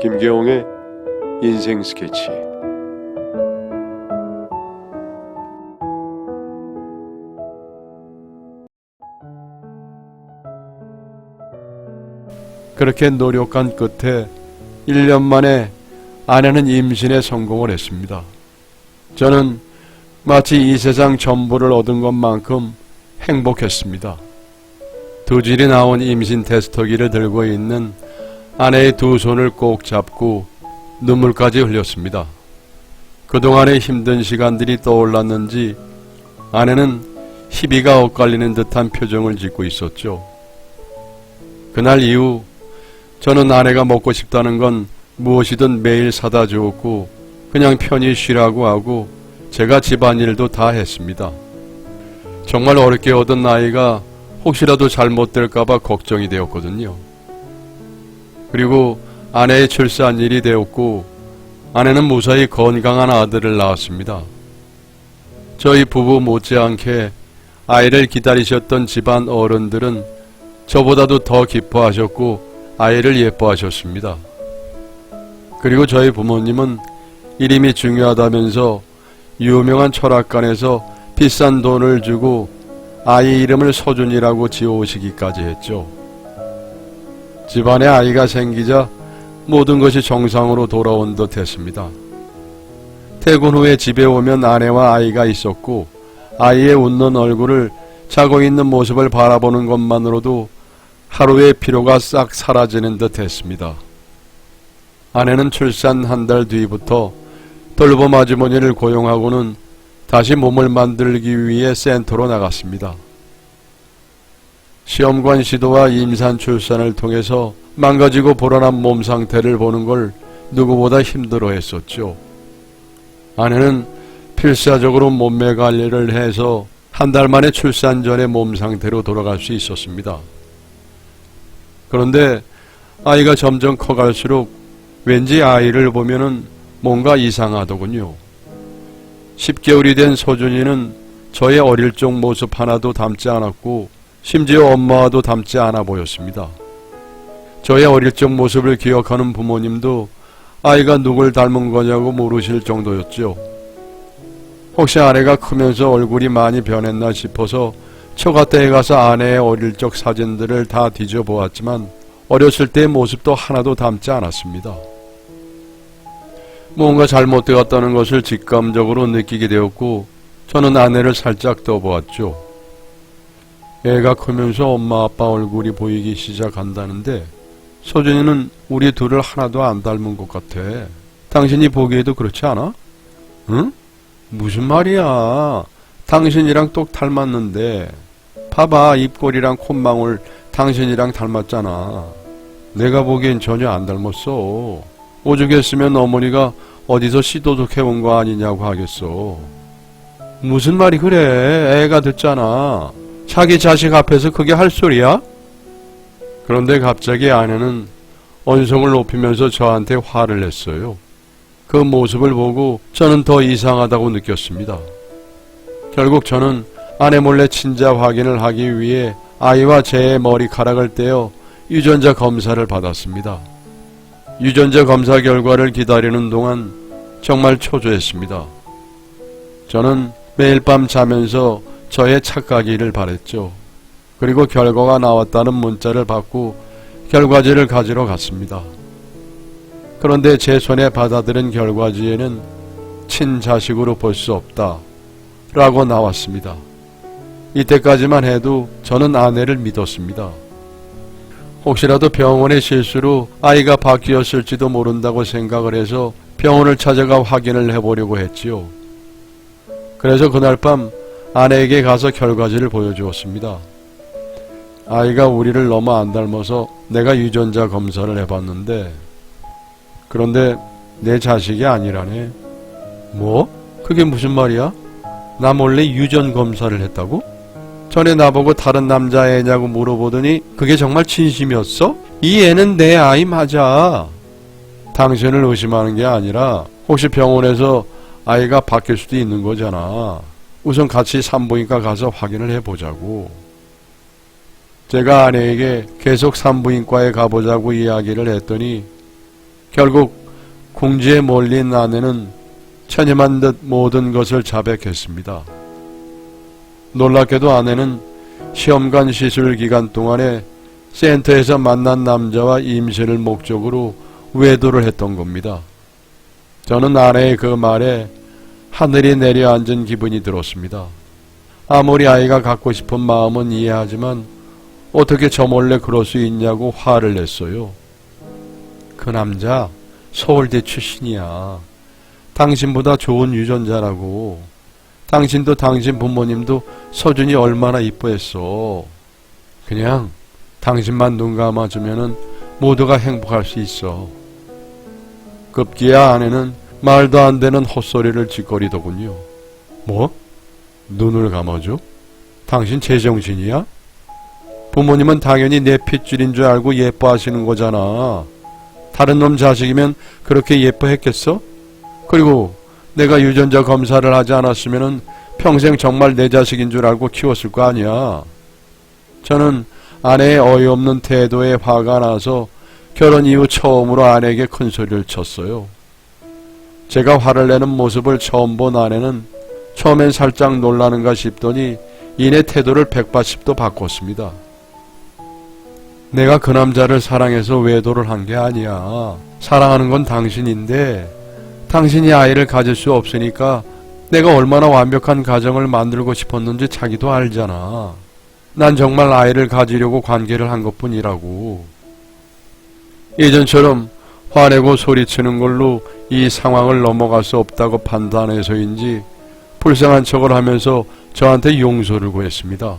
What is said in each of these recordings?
김계홍의 인생 스케치. 그렇게 노력한 끝에 1년 만에 아내는 임신에 성공을 했습니다. 저는 마치 이 세상 전부를 얻은 것만큼 행복했습니다. 두 줄이 나온 임신 테스터기를 들고 있는 아내의 두 손을 꼭 잡고 눈물까지 흘렸습니다. 그동안의 힘든 시간들이 떠올랐는지 아내는 희비가 엇갈리는 듯한 표정을 짓고 있었죠. 그날 이후 저는 아내가 먹고 싶다는 건 무엇이든 매일 사다 주었고 그냥 편히 쉬라고 하고 제가 집안일도 다 했습니다. 정말 어렵게 얻은 아이가 혹시라도 잘못될까봐 걱정이 되었거든요. 그리고 아내의 출산일이 되었고 아내는 무사히 건강한 아들을 낳았습니다. 저희 부부 못지않게 아이를 기다리셨던 집안 어른들은 저보다도 더 기뻐하셨고 아이를 예뻐하셨습니다. 그리고 저희 부모님은 이름이 중요하다면서 유명한 철학관에서 비싼 돈을 주고 아이 이름을 서준이라고 지어오시기까지 했죠. 집안에 아이가 생기자 모든 것이 정상으로 돌아온 듯 했습니다. 퇴근 후에 집에 오면 아내와 아이가 있었고 아이의 웃는 얼굴을 자고 있는 모습을 바라보는 것만으로도 하루의 피로가 싹 사라지는 듯 했습니다. 아내는 출산 한 달 뒤부터 돌봄 아주머니를 고용하고는 다시 몸을 만들기 위해 센터로 나갔습니다. 시험관 시도와 임산 출산을 통해서 망가지고 불안한 몸 상태를 보는 걸 누구보다 힘들어했었죠. 아내는 필사적으로 몸매 관리를 해서 한 달 만에 출산 전의 몸 상태로 돌아갈 수 있었습니다. 그런데 아이가 점점 커갈수록 왠지 아이를 보면은 뭔가 이상하더군요. 10개월이 된 서준이는 저의 어릴 적 모습 하나도 닮지 않았고 심지어 엄마와도 닮지 않아 보였습니다. 저의 어릴 적 모습을 기억하는 부모님도 아이가 누굴 닮은 거냐고 물으실 정도였죠. 혹시 아내가 크면서 얼굴이 많이 변했나 싶어서 처가댁에 가서 아내의 어릴 적 사진들을 다 뒤져보았지만 어렸을 때의 모습도 하나도 닮지 않았습니다. 뭔가 잘못되었다는 것을 직감적으로 느끼게 되었고 저는 아내를 살짝 떠보았죠. 애가 크면서 엄마 아빠 얼굴이 보이기 시작한다는데 서준이는 우리 둘을 하나도 안 닮은 것 같아. 당신이 보기에도 그렇지 않아? 응? 무슨 말이야. 당신이랑 똑 닮았는데 봐봐, 입꼬리랑 콧망울 당신이랑 닮았잖아. 내가 보기엔 전혀 안 닮았어. 오죽했으면 어머니가 어디서 시도독해 온 거 아니냐고 하겠어. 무슨 말이 그래. 애가 듣잖아. 자기 자식 앞에서 그게 할 소리야? 그런데 갑자기 아내는 언성을 높이면서 저한테 화를 냈어요. 그 모습을 보고 저는 더 이상하다고 느꼈습니다. 결국 저는 아내 몰래 친자 확인을 하기 위해 아이와 제 머리카락을 떼어 유전자 검사를 받았습니다. 유전자 검사 결과를 기다리는 동안 정말 초조했습니다. 저는 매일 밤 자면서 저의 착각이를 바랬죠. 그리고 결과가 나왔다는 문자를 받고 결과지를 가지러 갔습니다. 그런데 제 손에 받아들인 결과지에는 친자식으로 볼 수 없다 라고 나왔습니다. 이때까지만 해도 저는 아내를 믿었습니다. 혹시라도 병원의 실수로 아이가 바뀌었을지도 모른다고 생각을 해서 병원을 찾아가 확인을 해보려고 했지요. 그래서 그날 밤 아내에게 가서 결과지를 보여주었습니다. 아이가 우리를 너무 안 닮아서 내가 유전자 검사를 해봤는데 그런데 내 자식이 아니라네. 뭐? 그게 무슨 말이야? 나 몰래 유전 검사를 했다고? 전에 나보고 다른 남자애냐고 물어보더니 그게 정말 진심이었어? 이 애는 내 아이 맞아. 당신을 의심하는 게 아니라 혹시 병원에서 아이가 바뀔 수도 있는 거잖아. 우선 같이 산부인과 가서 확인을 해보자고. 제가 아내에게 계속 산부인과에 가보자고 이야기를 했더니 결국 궁지에 몰린 아내는 체념한 듯 모든 것을 자백했습니다. 놀랍게도 아내는 시험관 시술 기간 동안에 센터에서 만난 남자와 임신을 목적으로 외도를 했던 겁니다. 저는 아내의 그 말에 하늘이 내려앉은 기분이 들었습니다. 아무리 아이가 갖고 싶은 마음은 이해하지만 어떻게 저 몰래 그럴 수 있냐고 화를 냈어요. 그 남자 서울대 출신이야. 당신보다 좋은 유전자라고. 당신도 당신 부모님도 서준이 얼마나 이뻐했어. 그냥 당신만 눈 감아주면은 모두가 행복할 수 있어. 급기야 아내는 말도 안 되는 헛소리를 짓거리더군요. 뭐? 눈을 감아줘? 당신 제정신이야? 부모님은 당연히 내 핏줄인 줄 알고 예뻐하시는 거잖아. 다른 놈 자식이면 그렇게 예뻐했겠어? 그리고 내가 유전자 검사를 하지 않았으면 평생 정말 내 자식인 줄 알고 키웠을 거 아니야. 저는 아내의 어이없는 태도에 화가 나서 결혼 이후 처음으로 아내에게 큰 소리를 쳤어요. 제가 화를 내는 모습을 처음 본 아내는 처음엔 살짝 놀라는가 싶더니 이내 태도를 180도 바꿨습니다. 내가 그 남자를 사랑해서 외도를 한 게 아니야. 사랑하는 건 당신인데 당신이 아이를 가질 수 없으니까 내가 얼마나 완벽한 가정을 만들고 싶었는지 자기도 알잖아. 난 정말 아이를 가지려고 관계를 한 것뿐이라고. 예전처럼 화내고 소리치는 걸로 이 상황을 넘어갈 수 없다고 판단해서인지 불쌍한 척을 하면서 저한테 용서를 구했습니다.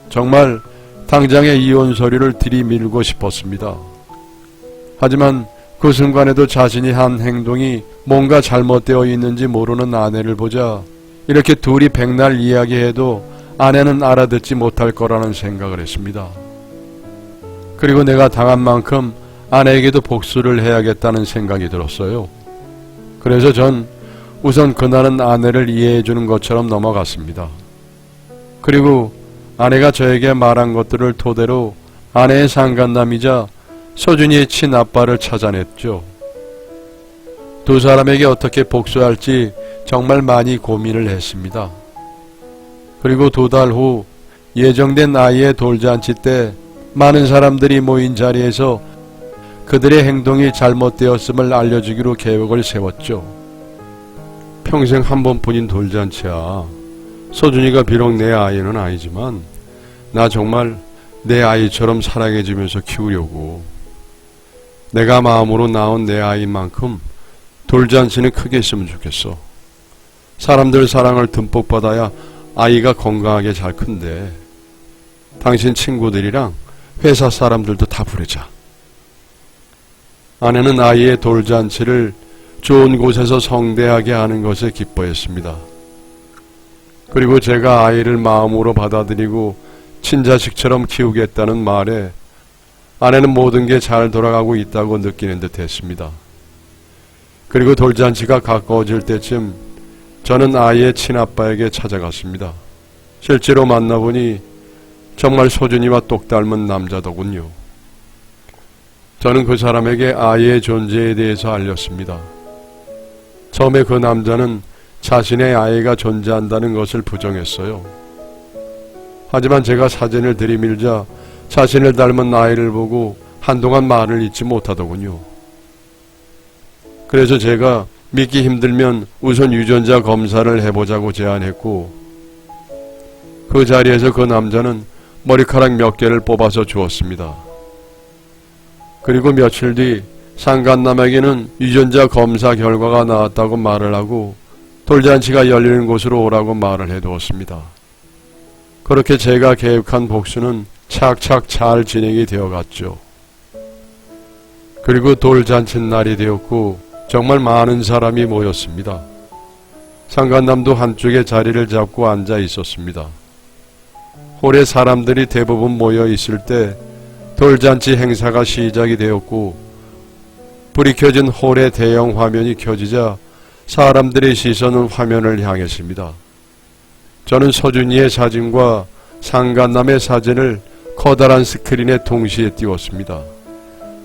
정말 당장의 이혼 서류를 들이밀고 싶었습니다. 하지만 그 순간에도 자신이 한 행동이 뭔가 잘못되어 있는지 모르는 아내를 보자 이렇게 둘이 백날 이야기해도 아내는 알아듣지 못할 거라는 생각을 했습니다. 그리고 내가 당한 만큼 아내에게도 복수를 해야겠다는 생각이 들었어요. 그래서 전 우선 그날은 아내를 이해해 주는 것처럼 넘어갔습니다. 그리고 아내가 저에게 말한 것들을 토대로 아내의 상간남이자 서준이의 친아빠를 찾아냈죠. 두 사람에게 어떻게 복수할지 정말 많이 고민을 했습니다. 그리고 2달 후 예정된 아이의 돌잔치 때 많은 사람들이 모인 자리에서 그들의 행동이 잘못되었음을 알려주기로 계획을 세웠죠. 평생 한 번뿐인 돌잔치야. 서준이가 비록 내 아이는 아니지만 나 정말 내 아이처럼 사랑해주면서 키우려고. 내가 마음으로 낳은 내 아이인 만큼 돌잔치는 크게 했으면 좋겠어. 사람들 사랑을 듬뿍 받아야 아이가 건강하게 잘 큰데. 당신 친구들이랑 회사 사람들도 다 부르자. 아내는 아이의 돌잔치를 좋은 곳에서 성대하게 하는 것에 기뻐했습니다. 그리고 제가 아이를 마음으로 받아들이고 친자식처럼 키우겠다는 말에 아내는 모든 게 잘 돌아가고 있다고 느끼는 듯 했습니다. 그리고 돌잔치가 가까워질 때쯤 저는 아이의 친아빠에게 찾아갔습니다. 실제로 만나보니 정말 서준이와 똑 닮은 남자더군요. 저는 그 사람에게 아이의 존재에 대해서 알렸습니다. 처음에 그 남자는 자신의 아이가 존재한다는 것을 부정했어요. 하지만 제가 사진을 들이밀자 자신을 닮은 아이를 보고 한동안 말을 잇지 못하더군요. 그래서 제가 믿기 힘들면 우선 유전자 검사를 해보자고 제안했고 그 자리에서 그 남자는 머리카락 몇 개를 뽑아서 주었습니다. 그리고 며칠 뒤 상간남에게는 유전자 검사 결과가 나왔다고 말을 하고 돌잔치가 열리는 곳으로 오라고 말을 해두었습니다. 그렇게 제가 계획한 복수는 착착 잘 진행이 되어갔죠. 그리고 돌잔치 날이 되었고 정말 많은 사람이 모였습니다. 상간남도 한쪽에 자리를 잡고 앉아 있었습니다. 홀에 사람들이 대부분 모여 있을 때 돌잔치 행사가 시작이 되었고 불이 켜진 홀의 대형 화면이 켜지자 사람들의 시선은 화면을 향했습니다. 저는 서준이의 사진과 상간남의 사진을 커다란 스크린에 동시에 띄웠습니다.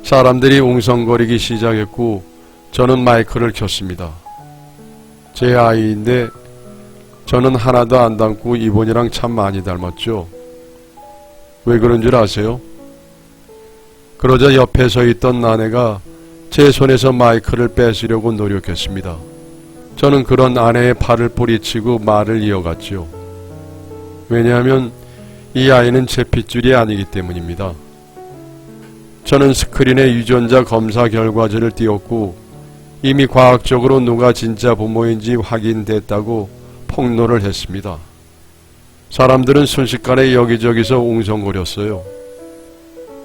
사람들이 웅성거리기 시작했고 저는 마이크를 켰습니다. 제 아이인데 저는 하나도 안 닮고 이본이랑 참 많이 닮았죠. 왜 그런 줄 아세요? 그러자 옆에 서 있던 아내가 제 손에서 마이크를 뺏으려고 노력했습니다. 저는 그런 아내의 팔을 뿌리치고 말을 이어갔지요. 왜냐하면 이 아이는 제 핏줄이 아니기 때문입니다. 저는 스크린에 유전자 검사 결과지를 띄웠고 이미 과학적으로 누가 진짜 부모인지 확인됐다고 폭로를 했습니다. 사람들은 순식간에 여기저기서 웅성거렸어요.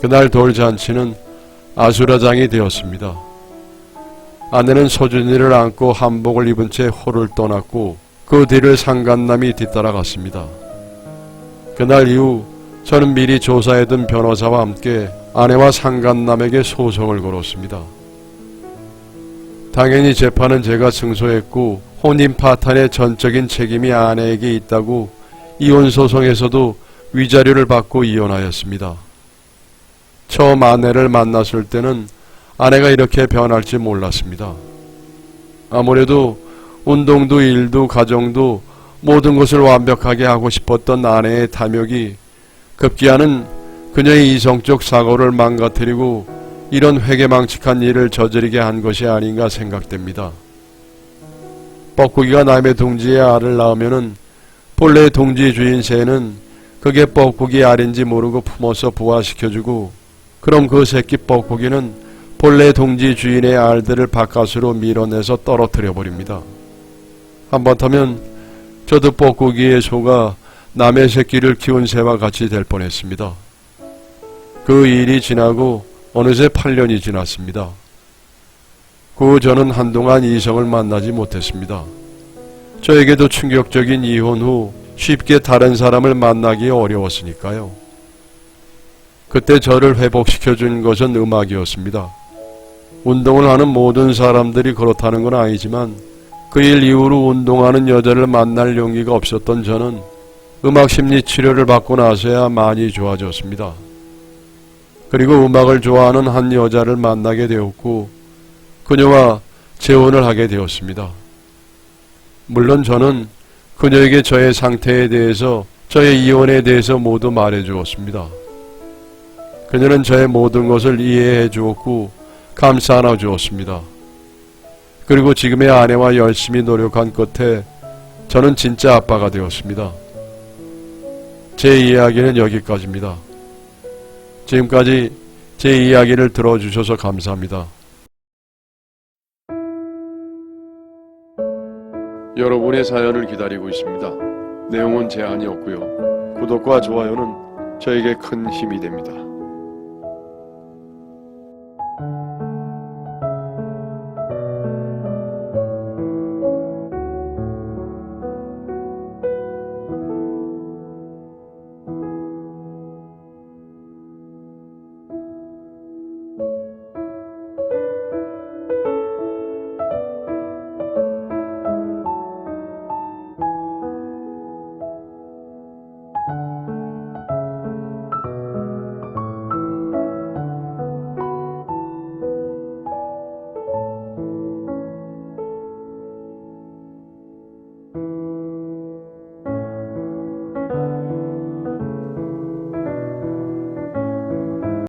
그날 돌잔치는 아수라장이 되었습니다. 아내는 소준이를 안고 한복을 입은 채 홀을 떠났고 그 뒤를 상간남이 뒤따라갔습니다. 그날 이후 저는 미리 조사해둔 변호사와 함께 아내와 상간남에게 소송을 걸었습니다. 당연히 재판은 제가 승소했고 혼인 파탄의 전적인 책임이 아내에게 있다고 이혼 소송에서도 위자료를 받고 이혼하였습니다. 처음 아내를 만났을 때는 아내가 이렇게 변할지 몰랐습니다. 아무래도 운동도 일도 가정도 모든 것을 완벽하게 하고 싶었던 아내의 탐욕이 급기야는 그녀의 이성적 사고를 망가뜨리고 이런 회개망측한 일을 저지르게 한 것이 아닌가 생각됩니다. 뻐꾸기가 남의 둥지에 알을 낳으면은 본래 둥지 주인 새는 그게 뻐꾸기 알인지 모르고 품어서 부화시켜주고 그럼 그 새끼 뻐꾸기는 본래 둥지 주인의 알들을 바깥으로 밀어내서 떨어뜨려 버립니다. 한번타면 저도 뻐꾸기에 속아 남의 새끼를 키운 새와 같이 될 뻔했습니다. 그 일이 지나고 어느새 8년이 지났습니다. 그 후 저는 한동안 이성을 만나지 못했습니다. 저에게도 충격적인 이혼 후 쉽게 다른 사람을 만나기 어려웠으니까요. 그때 저를 회복시켜준 것은 음악이었습니다. 운동을 하는 모든 사람들이 그렇다는 건 아니지만 그 일 이후로 운동하는 여자를 만날 용기가 없었던 저는 음악 심리 치료를 받고 나서야 많이 좋아졌습니다. 그리고 음악을 좋아하는 한 여자를 만나게 되었고 그녀와 재혼을 하게 되었습니다. 물론 저는 그녀에게 저의 상태에 대해서 저의 이혼에 대해서 모두 말해 주었습니다. 그녀는 저의 모든 것을 이해해 주었고 감싸 안아 주었습니다. 그리고 지금의 아내와 열심히 노력한 끝에 저는 진짜 아빠가 되었습니다. 제 이야기는 여기까지입니다. 지금까지 제 이야기를 들어주셔서 감사합니다. 여러분의 사연을 기다리고 있습니다. 내용은 제한이 없고요. 구독과 좋아요는 저에게 큰 힘이 됩니다.